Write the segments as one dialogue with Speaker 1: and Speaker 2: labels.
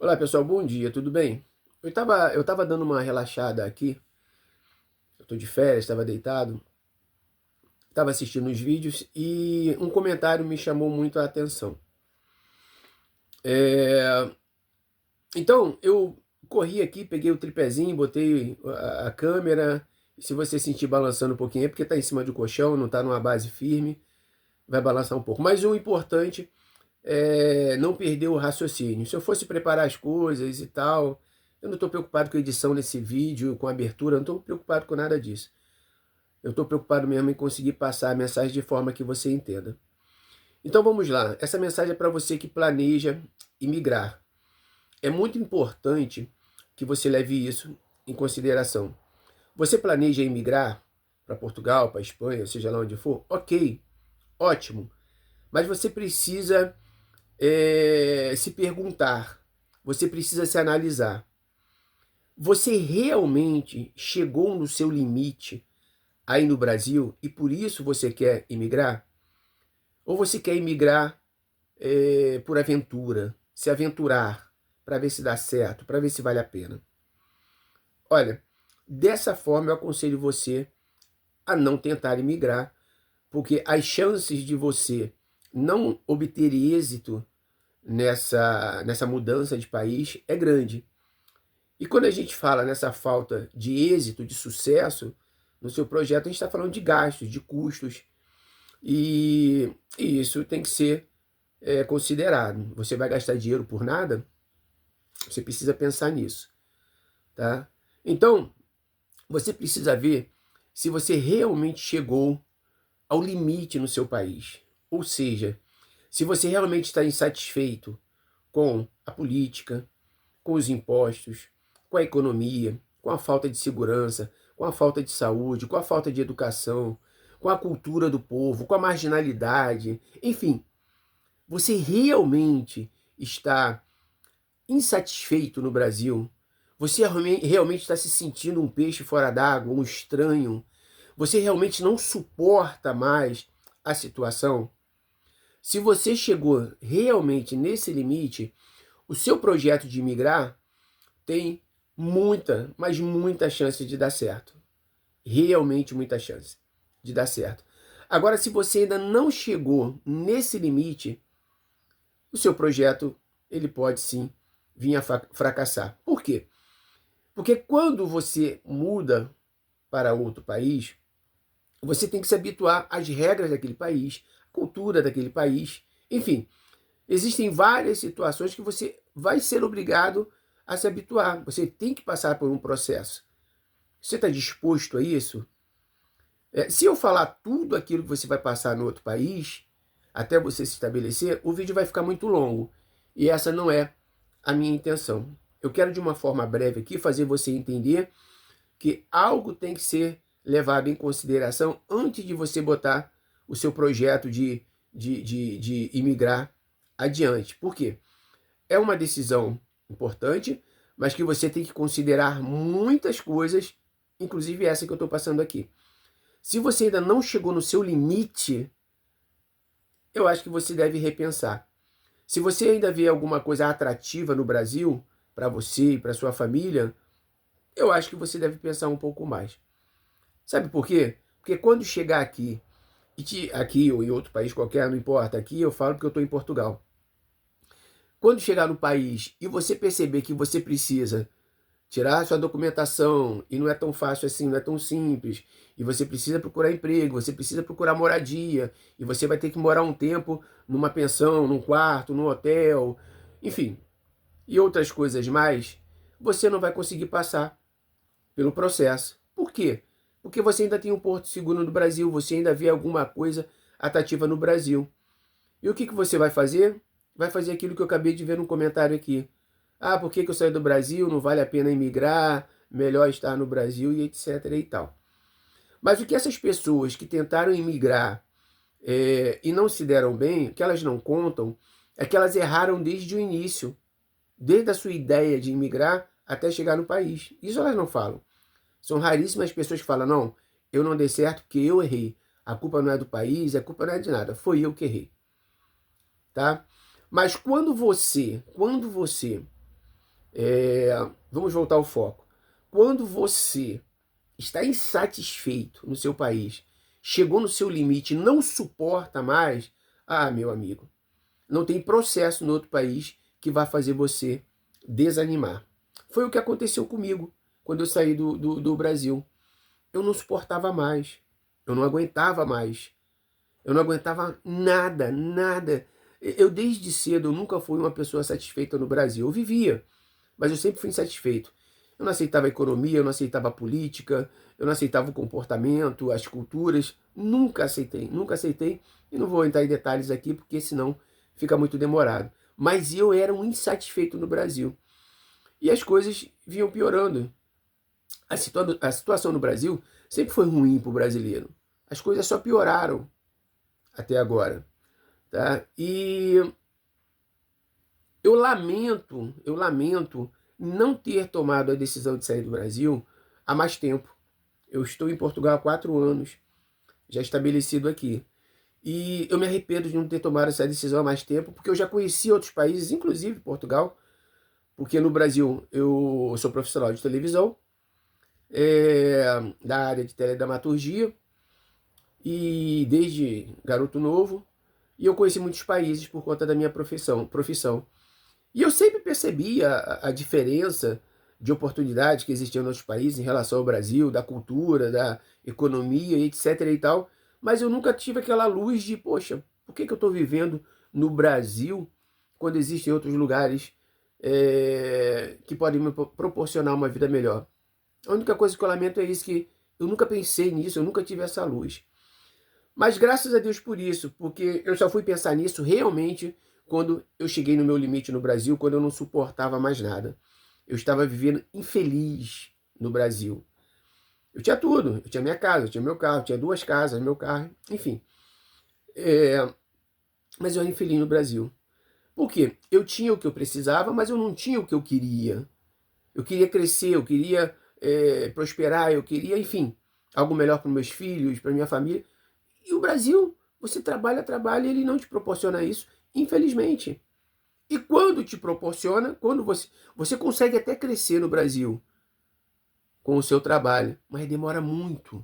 Speaker 1: Olá pessoal, bom dia, tudo bem? Eu tava dando uma relaxada aqui, eu tô de férias, estava deitado, estava assistindo os vídeos e um comentário me chamou muito a atenção. É, Então eu corri aqui, peguei o tripézinho, botei a câmera. Se você sentir balançando um pouquinho é porque está em cima do colchão, não está numa base firme, vai balançar um pouco. Mas o importante é não perder o raciocínio. Se eu fosse preparar as coisas e tal, eu não estou preocupado com a edição desse vídeo, com a abertura, eu não estou preocupado com nada disso. Eu estou preocupado mesmo em conseguir passar a mensagem de forma que você entenda. Então vamos lá. Essa mensagem é para você que planeja imigrar. É muito importante que você leve isso em consideração. Você planeja imigrar para Portugal, para Espanha, seja lá onde for? Ok, ótimo. Mas você precisa se perguntar, você precisa se analisar. Você realmente chegou no seu limite aí no Brasil e por isso você quer imigrar? Ou você quer imigrar por aventura, se aventurar para ver se dá certo, para ver se vale a pena? Olha, dessa forma eu aconselho você a não tentar imigrar, porque as chances de você não obter êxito nessa mudança de país é grande. E quando a gente fala nessa falta de êxito, de sucesso no seu projeto, a gente está falando de gastos, de custos, e isso tem que ser considerado. Você vai gastar dinheiro por nada? Você precisa pensar nisso, tá? Então, você precisa ver se você realmente chegou ao limite no seu país. Ou seja, se você realmente está insatisfeito com a política, com os impostos, com a economia, com a falta de segurança, com a falta de saúde, com a falta de educação, com a cultura do povo, com a marginalidade, enfim, você realmente está insatisfeito no Brasil? Você realmente está se sentindo um peixe fora d'água, um estranho? Você realmente não suporta mais a situação? Se você chegou realmente nesse limite, o seu projeto de migrar tem muita, mas muita chance de dar certo. Realmente muita chance de dar certo. Agora, se você ainda não chegou nesse limite, o seu projeto ele pode sim vir a fracassar. Por quê? Porque quando você muda para outro país, você tem que se habituar às regras daquele país, à cultura daquele país, enfim, existem várias situações que você vai ser obrigado a se habituar. Você tem que passar por um processo. Você está disposto a isso? Se eu falar tudo aquilo que você vai passar no outro país, até você se estabelecer, o vídeo vai ficar muito longo. E essa não é a minha intenção. Eu quero, de uma forma breve aqui, fazer você entender que algo tem que ser levado em consideração antes de você botar o seu projeto de imigrar adiante. Por quê? É uma decisão importante, mas que você tem que considerar muitas coisas, inclusive essa que eu estou passando aqui. Se você ainda não chegou no seu limite, eu acho que você deve repensar. Se você ainda vê alguma coisa atrativa no Brasil, para você e para sua família, eu acho que você deve pensar um pouco mais. Sabe por quê? Porque quando chegar aqui, aqui ou em outro país qualquer, não importa, aqui eu falo porque eu estou em Portugal. Quando chegar no país e você perceber que você precisa tirar a sua documentação e não é tão fácil assim, não é tão simples, e você precisa procurar emprego, você precisa procurar moradia, e você vai ter que morar um tempo numa pensão, num quarto, num hotel, enfim, e outras coisas mais, você não vai conseguir passar pelo processo. Por quê? Porque você ainda tem um porto seguro no Brasil, você ainda vê alguma coisa atrativa no Brasil. E o que você vai fazer? Vai fazer aquilo que eu acabei de ver no comentário aqui. Ah, por que eu saí do Brasil? Não vale a pena emigrar, melhor estar no Brasil e etc e tal. Mas o que essas pessoas que tentaram emigrar e não se deram bem, o que elas não contam, é que elas erraram desde o início, desde a sua ideia de emigrar até chegar no país. Isso elas não falam. São raríssimas as pessoas que falam, não, eu não dei certo porque eu errei. A culpa não é do país, a culpa não é de nada, foi eu que errei. Tá? Mas quando você Vamos voltar ao foco. Quando você está insatisfeito no seu país, chegou no seu limite, não suporta mais, meu amigo, não tem processo no outro país que vai fazer você desanimar. Foi o que aconteceu comigo quando eu saí do Brasil. Eu não suportava mais, eu não aguentava mais, eu não aguentava nada, nada. Eu desde cedo eu nunca fui uma pessoa satisfeita no Brasil. Eu vivia, mas eu sempre fui insatisfeito. Eu não aceitava a economia, eu não aceitava a política, eu não aceitava o comportamento, as culturas. Nunca aceitei, nunca aceitei. E não vou entrar em detalhes aqui, porque senão fica muito demorado. Mas eu era um insatisfeito no Brasil. E as coisas vinham piorando. A situação no Brasil sempre foi ruim para o brasileiro. As coisas só pioraram até agora. Tá? E eu lamento não ter tomado a decisão de sair do Brasil há mais tempo. Eu estou em Portugal há 4 anos, já estabelecido aqui. E eu me arrependo de não ter tomado essa decisão há mais tempo, porque eu já conheci outros países, inclusive Portugal, porque no Brasil eu sou profissional de televisão, da área de teledramaturgia, e desde garoto novo, e eu conheci muitos países por conta da minha profissão. E eu sempre percebi a diferença de oportunidades que existiam em outros países em relação ao Brasil, da cultura, da economia, etc. e tal, mas eu nunca tive aquela luz de, poxa, por que eu estou vivendo no Brasil quando existem outros lugares que podem me proporcionar uma vida melhor? A única coisa que eu lamento é isso, que eu nunca pensei nisso, eu nunca tive essa luz. Mas graças a Deus por isso, porque eu só fui pensar nisso realmente quando eu cheguei no meu limite no Brasil, quando eu não suportava mais nada. Eu estava vivendo infeliz no Brasil. Eu tinha tudo, eu tinha minha casa, eu tinha meu carro, eu tinha 2 casas, meu carro, enfim. Mas eu era infeliz no Brasil. Por quê? Eu tinha o que eu precisava, mas eu não tinha o que eu queria. Eu queria crescer, eu queria prosperar, eu queria, enfim, algo melhor para meus filhos, para minha família. E o Brasil, você trabalha, e ele não te proporciona isso, infelizmente. E quando te proporciona, quando você consegue até crescer no Brasil com o seu trabalho, mas demora muito.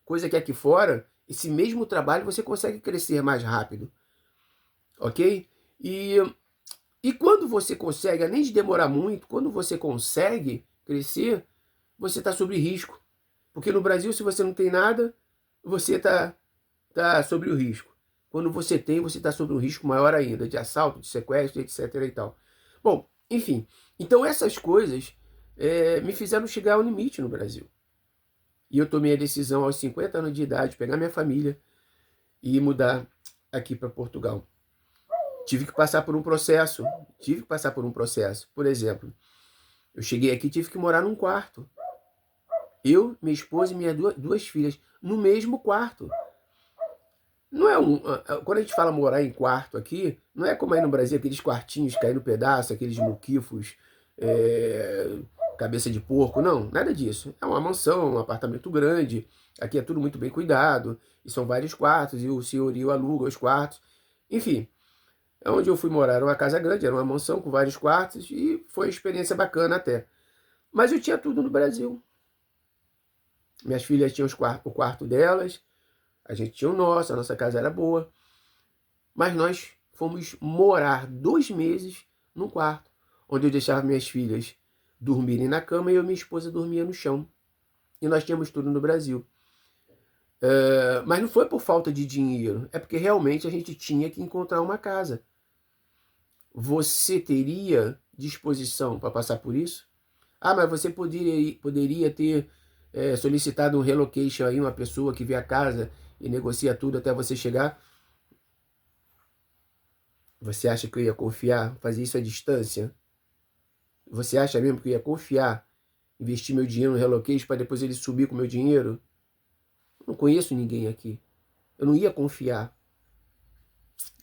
Speaker 1: Coisa que aqui fora, esse mesmo trabalho você consegue crescer mais rápido, ok? E quando você consegue, além de demorar muito, quando você consegue crescer, você está sob risco. Porque no Brasil, se você não tem nada, você está sobre o risco. Quando você tem, você está sob um risco maior ainda, de assalto, de sequestro, etc. e tal. Bom, enfim. Então essas coisas me fizeram chegar ao limite no Brasil. E eu tomei a decisão aos 50 anos de idade, pegar minha família e mudar aqui para Portugal. Tive que passar por um processo. Por exemplo, eu cheguei aqui e tive que morar num quarto. Eu, minha esposa e minhas duas filhas, no mesmo quarto. Não é quando a gente fala morar em quarto aqui, não é como aí no Brasil, aqueles quartinhos caindo no pedaço, aqueles muquifos, cabeça de porco. Não, nada disso. É uma mansão, um apartamento grande. Aqui é tudo muito bem cuidado. E são vários quartos, e o senhorio aluga os quartos. Enfim, onde eu fui morar era uma casa grande, era uma mansão com vários quartos, e foi uma experiência bacana até. Mas eu tinha tudo no Brasil. Minhas filhas tinham o quarto delas, a gente tinha o nosso, a nossa casa era boa. Mas nós fomos morar 2 meses num quarto, onde eu deixava minhas filhas dormirem na cama e eu e minha esposa dormia no chão. E nós tínhamos tudo no Brasil. Mas não foi por falta de dinheiro, é porque realmente a gente tinha que encontrar uma casa. Você teria disposição para passar por isso? Mas você poderia ter solicitado um relocation aí, uma pessoa que vê a casa e negocia tudo até você chegar. Você acha que eu ia confiar, fazer isso à distância? Você acha mesmo que eu ia confiar, investir meu dinheiro no relocation para depois ele subir com o meu dinheiro? Eu não conheço ninguém aqui. Eu não ia confiar.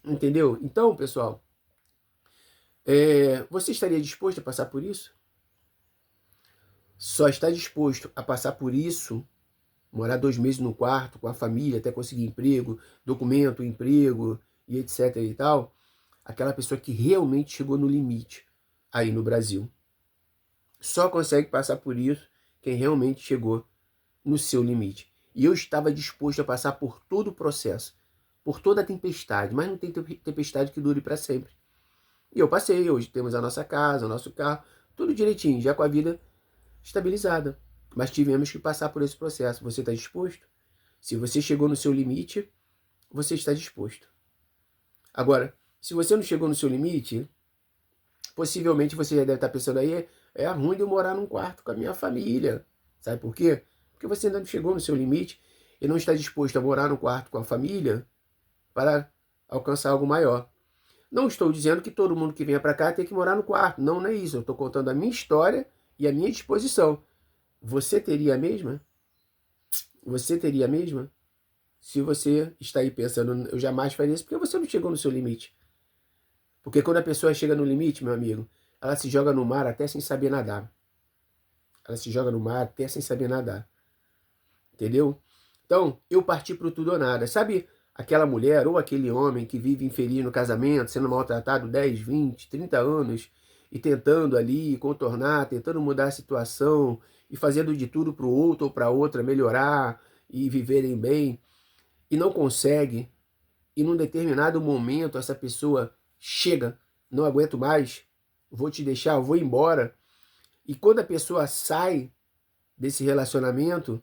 Speaker 1: Entendeu? Então, pessoal, você estaria disposto a passar por isso? Só está disposto a passar por isso, morar 2 meses no quarto com a família, até conseguir emprego, documento, emprego e etc e tal, aquela pessoa que realmente chegou no limite. aí no Brasil. Só consegue passar por isso quem realmente chegou no seu limite. E eu estava disposto a passar por todo o processo, por toda a tempestade, mas não tem tempestade que dure para sempre. E eu passei, hoje temos a nossa casa, o nosso carro, tudo direitinho, já com a vida estabilizada. Mas tivemos que passar por esse processo. Você está disposto? Se você chegou no seu limite, você está disposto. Agora, se você não chegou no seu limite, possivelmente você já deve estar pensando aí, é ruim de eu morar num quarto com a minha família. Sabe por quê? Porque você ainda não chegou no seu limite e não está disposto a morar num quarto com a família para alcançar algo maior. Não estou dizendo que todo mundo que venha para cá tem que morar no quarto. Não, não é isso. Eu estou contando a minha história e a minha disposição. Você teria a mesma? Você teria a mesma? Se você está aí pensando, eu jamais faria isso, porque você não chegou no seu limite. Porque quando a pessoa chega no limite, meu amigo, ela se joga no mar até sem saber nadar. Ela se joga no mar até sem saber nadar. Entendeu? Então, eu parti pro tudo ou nada. Sabe aquela mulher ou aquele homem que vive infeliz no casamento, sendo maltratado 10, 20, 30 anos, e tentando ali contornar, tentando mudar a situação, e fazendo de tudo pro outro ou pra outra melhorar e viverem bem, e não consegue, e num determinado momento essa pessoa chega, não aguento mais, vou te deixar, vou embora. E quando a pessoa sai desse relacionamento,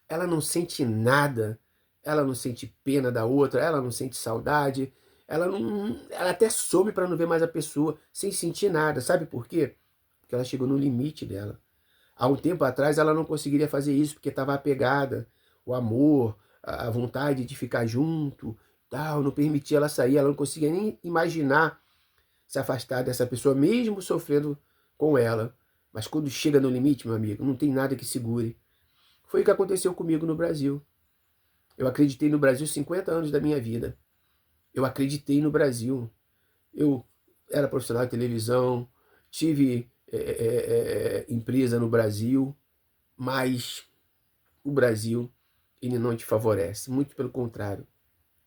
Speaker 1: ela não sente nada, ela não sente pena da outra, ela não sente saudade, ela até some para não ver mais a pessoa, sem sentir nada. Sabe por quê? Porque ela chegou no limite dela. Há um tempo atrás ela não conseguiria fazer isso porque estava apegada, o amor, a vontade de ficar junto, tal, não permitia ela sair, ela não conseguia nem imaginar se afastar dessa pessoa, mesmo sofrendo com ela. Mas quando chega no limite, meu amigo, não tem nada que segure. Foi o que aconteceu comigo no Brasil. Eu acreditei no Brasil 50 anos da minha vida. Eu acreditei no Brasil. Eu era profissional de televisão, tive empresa no Brasil, mas o Brasil, ele não te favorece. Muito pelo contrário,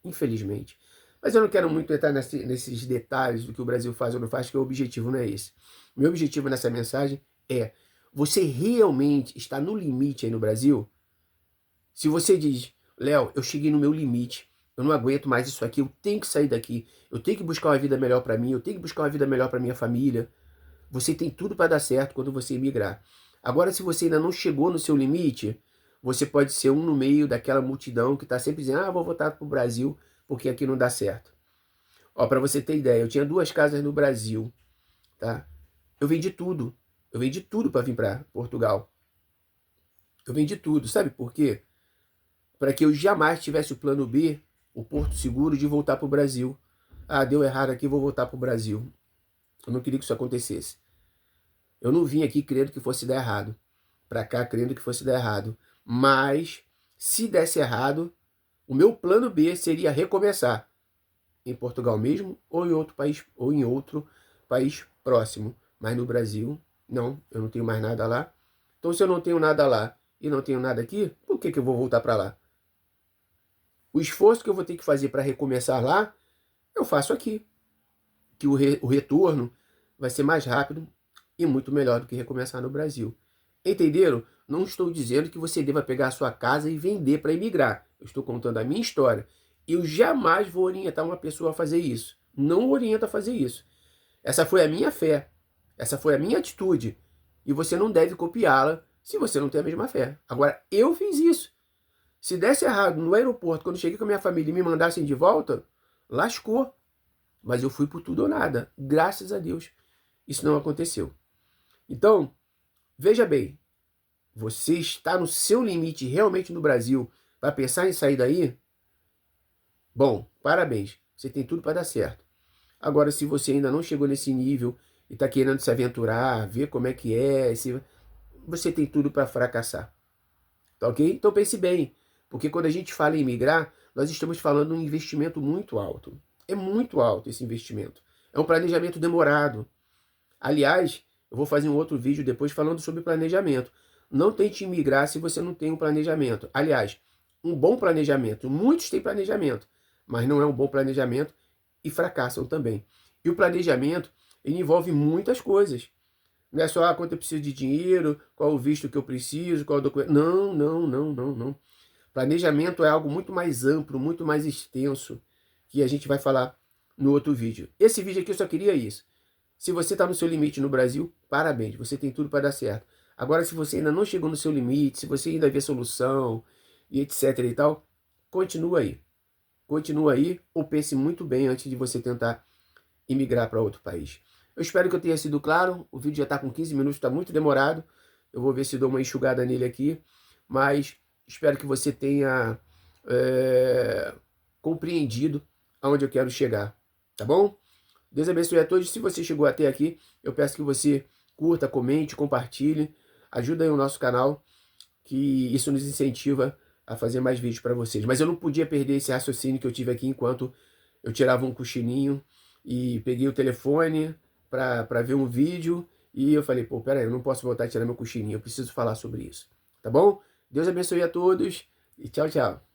Speaker 1: infelizmente. Mas eu não quero muito entrar nesses detalhes do que o Brasil faz ou não faz, porque o objetivo não é esse. Meu objetivo nessa mensagem é: você realmente está no limite aí no Brasil? Se você diz, Léo, eu cheguei no meu limite, eu não aguento mais isso aqui, eu tenho que sair daqui, eu tenho que buscar uma vida melhor para mim, eu tenho que buscar uma vida melhor para minha família, você tem tudo para dar certo quando você emigrar. Agora, se você ainda não chegou no seu limite, você pode ser um no meio daquela multidão que está sempre dizendo, vou voltar para o Brasil porque aqui não dá certo. Ó, para você ter ideia, eu tinha 2 casas no Brasil, tá? Eu vendi tudo para vir para Portugal. Eu vendi tudo, sabe por quê? Para que eu jamais tivesse o plano B, o porto seguro, de voltar para o Brasil. Deu errado aqui, vou voltar para o Brasil. Eu não queria que isso acontecesse. Eu não vim aqui crendo que fosse dar errado. Para cá crendo que fosse dar errado. Mas, se desse errado, o meu plano B seria recomeçar. Em Portugal mesmo, ou em outro país próximo. Mas no Brasil, não, eu não tenho mais nada lá. Então, se eu não tenho nada lá e não tenho nada aqui, por que eu vou voltar para lá? O esforço que eu vou ter que fazer para recomeçar lá, eu faço aqui. Que o retorno vai ser mais rápido e muito melhor do que recomeçar no Brasil. Entenderam? Não estou dizendo que você deva pegar a sua casa e vender para emigrar. Eu estou contando a minha história. Eu jamais vou orientar uma pessoa a fazer isso. Não oriento a fazer isso. Essa foi a minha fé. Essa foi a minha atitude. E você não deve copiá-la se você não tem a mesma fé. Agora, eu fiz isso. Se desse errado no aeroporto, quando cheguei com a minha família e me mandassem de volta, lascou. Mas eu fui por tudo ou nada. Graças a Deus, isso não aconteceu. Então, veja bem, você está no seu limite realmente no Brasil para pensar em sair daí? Bom, parabéns, você tem tudo para dar certo. Agora, se você ainda não chegou nesse nível e está querendo se aventurar, ver como é que é, você tem tudo para fracassar. Tá ok? Então pense bem, porque quando a gente fala em migrar, nós estamos falando de um investimento muito alto. É muito alto esse investimento. É um planejamento demorado. Aliás, eu vou fazer um outro vídeo depois falando sobre planejamento. Não tente migrar se você não tem um planejamento. Aliás, um bom planejamento. Muitos têm planejamento, mas não é um bom planejamento e fracassam também. E o planejamento Ele envolve muitas coisas. Não é só quanto eu preciso de dinheiro, qual o visto que eu preciso, qual o documento. Não, não, não, não, não. Planejamento é algo muito mais amplo, muito mais extenso, que a gente vai falar no outro vídeo. Esse vídeo aqui eu só queria isso. Se você está no seu limite no Brasil, parabéns, você tem tudo para dar certo. Agora, se você ainda não chegou no seu limite, se você ainda vê solução, e etc e tal, continua aí. Continua aí, ou pense muito bem antes de você tentar imigrar para outro país. Eu espero que eu tenha sido claro. O vídeo já está com 15 minutos, está muito demorado. Eu vou ver se dou uma enxugada nele aqui. Mas espero que você tenha compreendido aonde eu quero chegar. Tá bom? Deus abençoe a todos. Se você chegou até aqui, eu peço que você curta, comente, compartilhe. Ajuda aí o nosso canal, que isso nos incentiva a fazer mais vídeos para vocês. Mas eu não podia perder esse raciocínio que eu tive aqui enquanto eu tirava um cochilinho e peguei o telefone para ver um vídeo e eu falei, pô, peraí, eu não posso voltar a tirar meu cochilinho, eu preciso falar sobre isso. Tá bom? Deus abençoe a todos e tchau, tchau.